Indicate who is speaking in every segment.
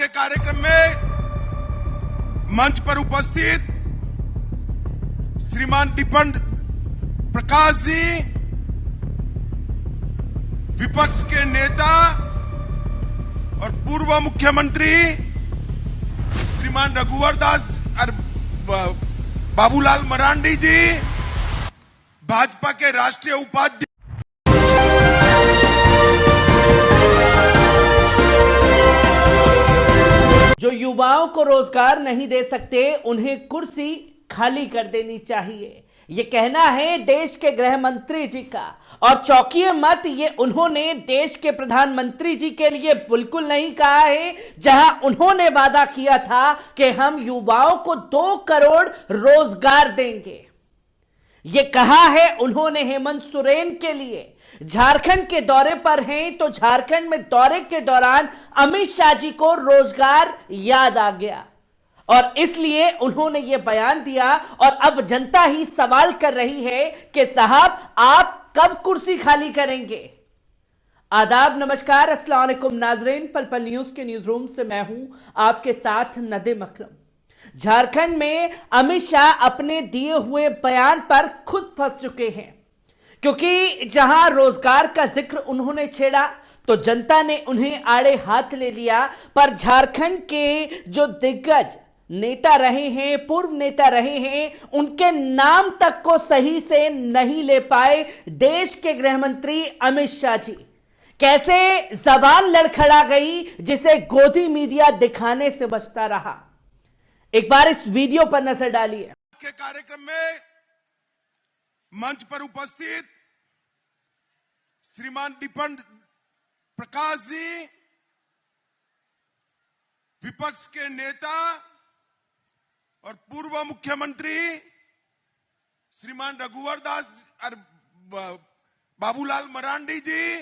Speaker 1: के कार्यक्रम में मंच पर उपस्थित श्रीमान दीपक प्रकाश जी, विपक्ष के नेता और पूर्व मुख्यमंत्री श्रीमान रघुवर दास बाबूलाल मरांडी जी, भाजपा के राष्ट्रीय उपाध्यक्ष
Speaker 2: जो युवाओं को रोजगार नहीं दे सकते उन्हें कुर्सी खाली कर देनी चाहिए, ये कहना है देश के गृह मंत्री जी का। और चौंकिए मत, ये उन्होंने देश के प्रधानमंत्री जी के लिए बिल्कुल नहीं कहा है, जहां उन्होंने वादा किया था कि हम युवाओं को 2 करोड़ रोजगार देंगे। ये कहा है उन्होंने हेमंत सोरेन के लिए। झारखंड के दौरे पर हैं तो झारखंड में दौरे के दौरान अमित शाह जी को रोजगार याद आ गया और इसलिए उन्होंने ये बयान दिया। और अब जनता ही सवाल कर रही है कि साहब आप कब कुर्सी खाली करेंगे। आदाब, नमस्कार, अस्सलाम वालेकुम नाजरीन। पल पल न्यूज के न्यूज रूम से मैं हूं आपके साथ नदीम अकरम। झारखंड में अमित शाह अपने दिए हुए बयान पर खुद फंस चुके हैं, क्योंकि जहां रोजगार का जिक्र उन्होंने छेड़ा तो जनता ने उन्हें आड़े हाथ ले लिया। पर झारखंड के जो दिग्गज नेता रहे हैं, पूर्व नेता रहे हैं, उनके नाम तक को सही से नहीं ले पाए देश के गृह मंत्री अमित शाह जी। कैसे जबान लड़खड़ा गई, जिसे गोदी मीडिया दिखाने से बचता रहा। एक बार इस वीडियो पर नजर डालिए।
Speaker 1: के कार्यक्रम में मंच पर उपस्थित श्रीमान दीपक प्रकाश जी, विपक्ष के नेता और पूर्व मुख्यमंत्री श्रीमान रघुवर दास बाबूलाल मरांडी जी,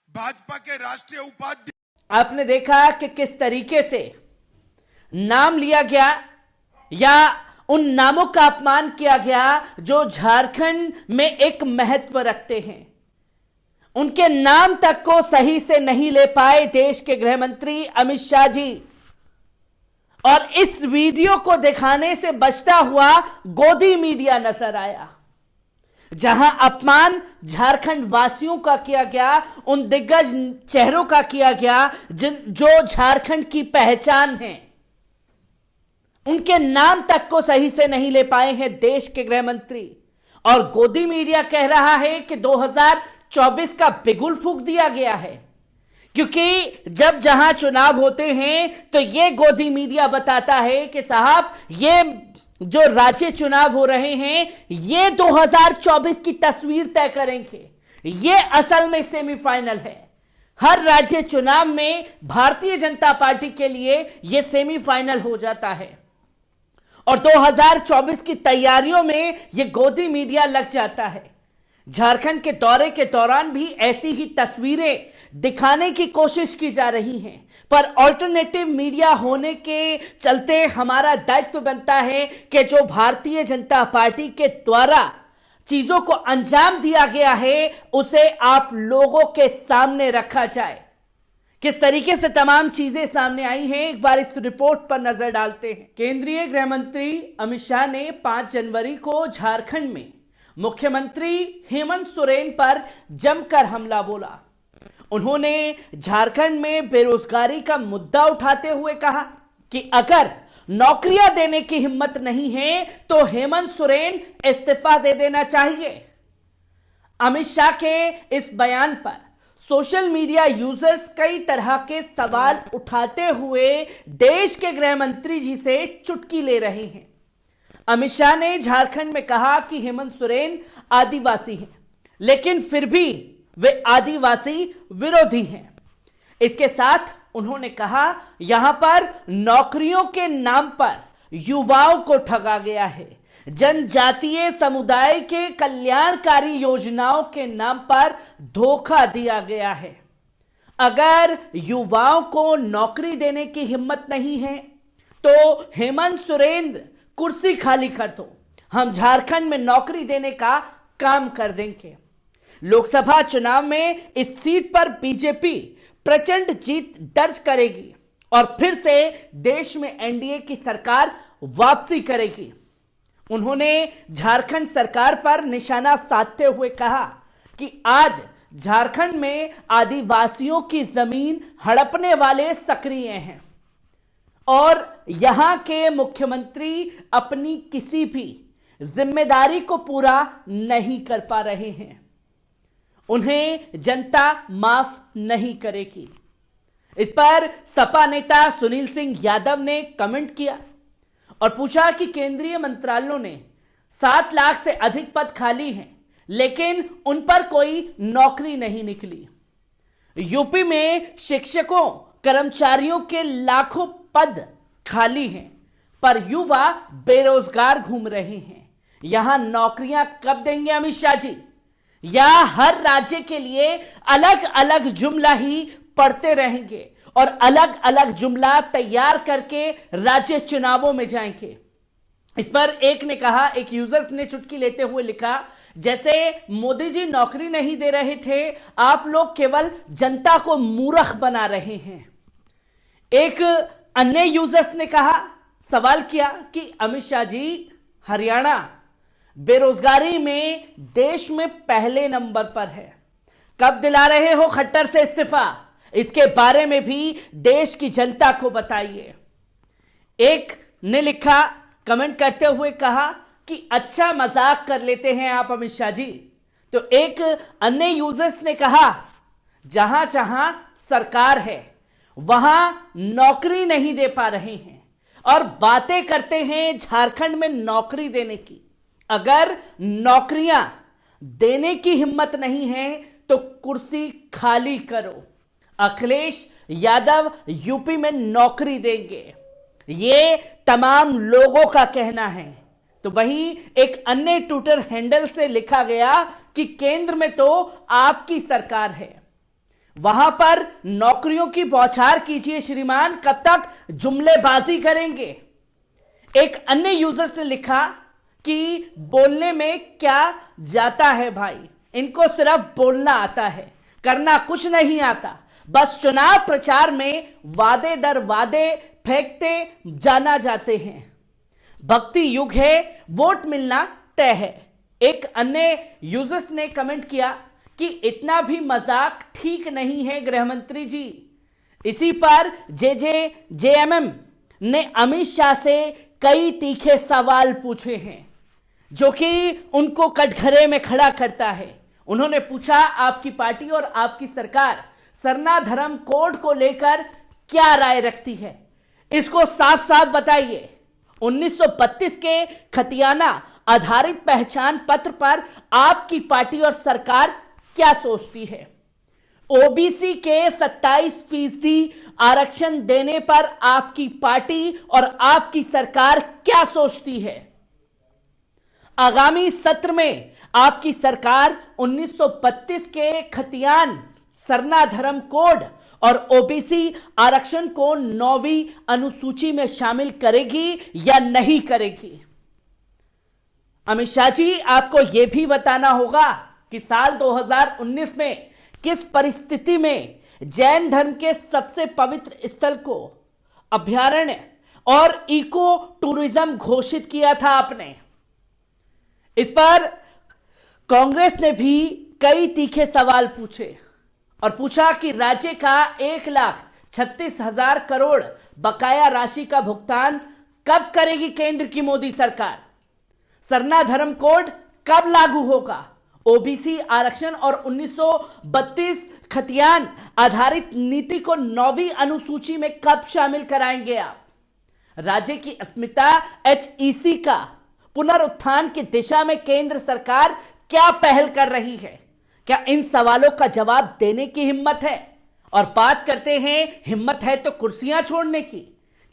Speaker 1: भाजपा के राष्ट्रीय उपाध्यक्ष। आपने देखा कि किस तरीके से नाम लिया गया या उन नामों का अपमान किया गया जो झारखंड में एक महत्व रखते हैं। उनके नाम तक को सही से नहीं ले पाए देश के गृह मंत्री अमित शाह जी। और इस वीडियो को दिखाने से बचता हुआ गोदी मीडिया नजर आया, जहां अपमान झारखंड वासियों का किया गया, उन दिग्गज चेहरों का किया गया जो झारखंड की पहचान है। उनके नाम तक को सही से नहीं ले पाए हैं देश के गृह मंत्री। और गोदी मीडिया कह रहा है कि 2024 का बिगुल फूंक दिया गया है, क्योंकि जब जहां चुनाव होते हैं तो ये गोदी मीडिया बताता है कि साहब ये जो राज्य चुनाव हो रहे हैं ये 2024 की तस्वीर तय करेंगे। ये असल में सेमीफाइनल है। हर राज्य चुनाव में भारतीय जनता पार्टी के लिए यह सेमीफाइनल हो जाता है और 2024 की तैयारियों में यह गोदी मीडिया लग जाता है। झारखंड के दौरे के दौरान भी ऐसी ही तस्वीरें दिखाने की कोशिश की जा रही हैं, पर ऑल्टरनेटिव मीडिया होने के चलते हमारा दायित्व बनता है कि जो भारतीय जनता पार्टी के द्वारा चीजों को अंजाम दिया गया है उसे आप लोगों के सामने रखा जाए। किस तरीके से तमाम चीजें सामने आई हैं, एक बार इस रिपोर्ट पर नजर डालते हैं। केंद्रीय गृह मंत्री अमित शाह ने 5 जनवरी को झारखंड में मुख्यमंत्री हेमंत सोरेन पर जमकर हमला बोला। उन्होंने झारखंड में बेरोजगारी का मुद्दा उठाते हुए कहा कि अगर नौकरियां देने की हिम्मत नहीं है तो हेमंत सोरेन इस्तीफा दे देना चाहिए। अमित शाह के इस बयान पर सोशल मीडिया यूजर्स कई तरह के सवाल उठाते हुए देश के गृह मंत्री जी से चुटकी ले रहे हैं। अमित शाह ने झारखंड में कहा कि हेमंत सोरेन आदिवासी हैं, लेकिन फिर भी वे आदिवासी विरोधी हैं। इसके साथ उन्होंने कहा यहां पर नौकरियों के नाम पर युवाओं को ठगा गया है, जनजातीय समुदाय के कल्याणकारी योजनाओं के नाम पर धोखा दिया गया है। अगर युवाओं को नौकरी देने की हिम्मत नहीं है तो हेमंत सोरेन कुर्सी खाली कर दो, हम झारखंड में नौकरी देने का काम कर देंगे। लोकसभा चुनाव में इस सीट पर बीजेपी प्रचंड जीत दर्ज करेगी
Speaker 2: और फिर से देश में एनडीए की सरकार वापसी करेगी। उन्होंने झारखंड सरकार पर निशाना साधते हुए कहा कि आज झारखंड में आदिवासियों की जमीन हड़पने वाले सक्रिय हैं और यहां के मुख्यमंत्री अपनी किसी भी जिम्मेदारी को पूरा नहीं कर पा रहे हैं। उन्हें जनता माफ नहीं करेगी। इस पर सपा नेता सुनील सिंह यादव ने कमेंट किया और पूछा कि केंद्रीय मंत्रालयों ने 7 लाख से अधिक पद खाली हैं, लेकिन उन पर कोई नौकरी नहीं निकली। यूपी में शिक्षकों कर्मचारियों के लाखों पद खाली हैं, पर युवा बेरोजगार घूम रहे हैं। यहां नौकरियां कब देंगे अमित शाह जी? या हर राज्य के लिए अलग अलग जुमला ही पढ़ते रहेंगे और अलग अलग जुमला तैयार करके राज्य चुनावों में जाएंगे? इस पर एक ने कहा, एक यूजर्स ने चुटकी लेते हुए लिखा, जैसे मोदी जी नौकरी नहीं दे रहे थे, आप लोग केवल जनता को मूर्ख बना रहे हैं। एक अन्य यूजर्स ने कहा, सवाल किया कि अमित शाह जी, हरियाणा बेरोजगारी में देश में पहले नंबर पर है, कब दिला रहे हो खट्टर से इस्तीफा? इसके बारे में भी देश की जनता को बताइए। एक ने लिखा, कमेंट करते हुए कहा कि अच्छा मजाक कर लेते हैं आप अमित शाह जी। तो एक अन्य यूजर्स ने कहा, जहां जहां सरकार है वहां नौकरी नहीं दे पा रहे हैं और बातें करते हैं झारखंड में नौकरी देने की। अगर नौकरियां देने की हिम्मत नहीं है तो कुर्सी खाली करो। अखिलेश यादव यूपी में नौकरी देंगे, ये तमाम लोगों का कहना है। तो वहीं एक अन्य ट्विटर हैंडल से लिखा गया कि केंद्र में तो आपकी सरकार है, वहां पर नौकरियों की बौछार कीजिए श्रीमान, कब तक जुमलेबाजी करेंगे? एक अन्य यूजर्स ने लिखा कि बोलने में क्या जाता है भाई, इनको सिर्फ बोलना आता है, करना कुछ नहीं आता, बस चुनाव प्रचार में वादे दर वादे फेंकते जाना जाते हैं। भक्ति युग है, वोट मिलना तय है। एक अन्य यूजर्स ने कमेंट किया कि इतना भी मजाक ठीक नहीं है गृह मंत्री जी। इसी पर जेएमएम ने अमित शाह से कई तीखे सवाल पूछे हैं जो कि उनको कटघरे में खड़ा करता है। उन्होंने पूछा, आपकी पार्टी और आपकी सरकार सरना धर्म कोड को लेकर क्या राय रखती है? इसको साफ साफ बताइए। 1932 के खतियाना आधारित पहचान पत्र पर आपकी पार्टी और सरकार क्या सोचती है? ओबीसी के 27% आरक्षण देने पर आपकी पार्टी और आपकी सरकार क्या सोचती है? आगामी सत्र में आपकी सरकार 1932 के खतियान सरना धर्म कोड और ओबीसी आरक्षण को 9वीं अनुसूची में शामिल करेगी या नहीं करेगी? अमित शाह जी, आपको यह भी बताना होगा कि साल 2019 में किस परिस्थिति में जैन धर्म के सबसे पवित्र स्थल को अभयारण्य और इको टूरिज्म घोषित किया था आपने। इस पर कांग्रेस ने भी कई तीखे सवाल पूछे और पूछा कि राज्य का 1,36,000 करोड़ बकाया राशि का भुगतान कब करेगी केंद्र की मोदी सरकार? सरना धर्म कोड कब लागू होगा? ओबीसी आरक्षण और 1932 खतियान आधारित नीति को 9वीं अनुसूची में कब शामिल कराएंगे आप? राज्य की अस्मिता एचईसी का पुनरुत्थान की दिशा में केंद्र सरकार क्या पहल कर रही है? क्या इन सवालों का जवाब देने की हिम्मत है? और बात करते हैं हिम्मत है तो कुर्सियां छोड़ने की।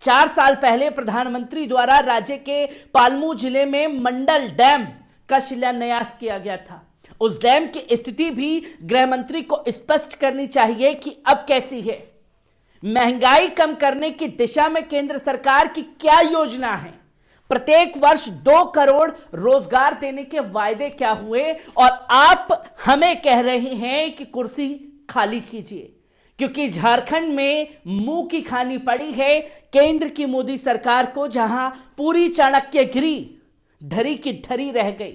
Speaker 2: 4 साल पहले प्रधानमंत्री द्वारा राज्य के पालमू जिले में मंडल डैम का शिलान्यास किया गया था। उस डैम की स्थिति भी गृह मंत्री को स्पष्ट करनी चाहिए कि अब कैसी है। महंगाई कम करने की दिशा में केंद्र सरकार की क्या योजना है? प्रत्येक वर्ष 2 करोड़ रोजगार देने के वायदे क्या हुए और आप हमें कह रहे हैं कि कुर्सी खाली कीजिए? क्योंकि झारखंड में मुंह की खानी पड़ी है केंद्र की मोदी सरकार को, जहां पूरी चाणक्यगिरी धरी की धरी रह गई।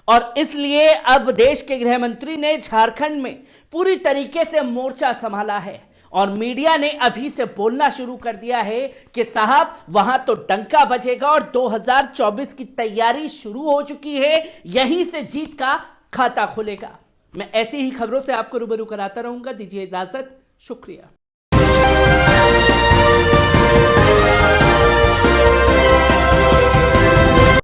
Speaker 2: और इसलिए अब देश के गृह मंत्री ने झारखंड में पूरी तरीके से मोर्चा संभाला है और मीडिया ने अभी से बोलना शुरू कर दिया है कि साहब वहां तो डंका बजेगा और 2024 की तैयारी शुरू हो चुकी है, यहीं से जीत का खाता खुलेगा। मैं ऐसी ही खबरों से आपको रूबरू कराता रहूंगा। दीजिए इजाजत, शुक्रिया।